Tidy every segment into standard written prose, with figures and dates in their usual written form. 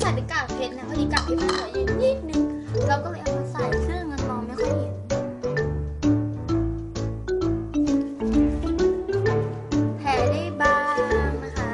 ใส่ไปกากเพชรนะพอดีกากเพชรมันเหลืออยู่นิดนึงเราก็เลยเอามาใส่ซึ่งมันมองไม่ค่อยเห็นแผ่ได้บางนะคะ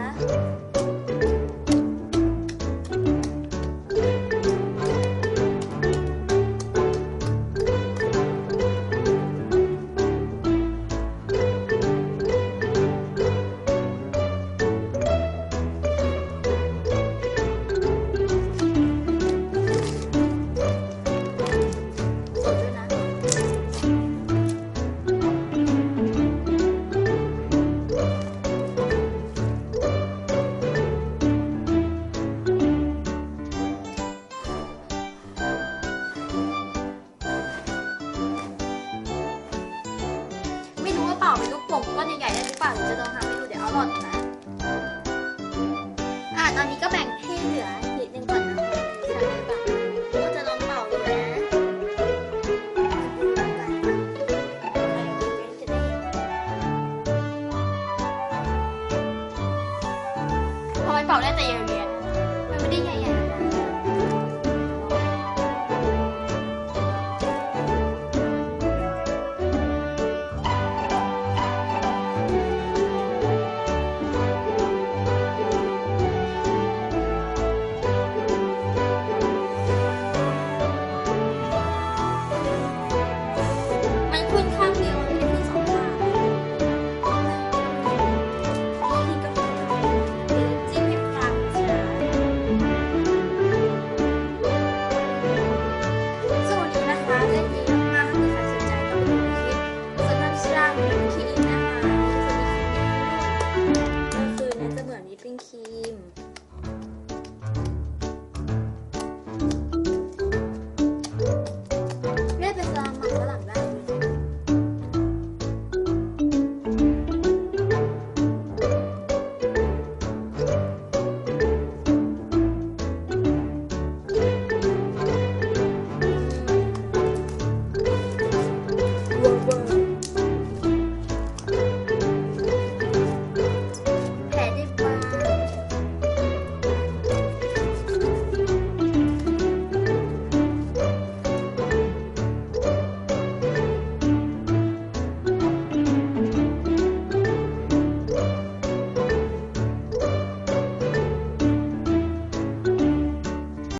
เปล่าเป็นลูกโป่งก้อนใหญ่ๆได้หรือเปล่าเดี๋ยวจะลองทำให้ดูเดี๋ยวเอาหลอดนะตอนนี้ก็แบ่งให้เหลือนิดนึงก่อนนะใช่ไหมก็จะลองเป่าดูนะพอไปเป่าได้แต่เย็นๆมันไม่ได้ใหญ่ๆขึ้นข้างเดียวไม่ได้ขึ้นสองข้างนี่ก็จิ้มให้พลังช้าสวัสดีนะคะเล่นดีมากๆถ้ามีใครสนใจก็ไปดูในคลิปส่วนน้ำชาเป็นครีมนะคะก็คือน่าจะเหมือนวิปปิ้งครีม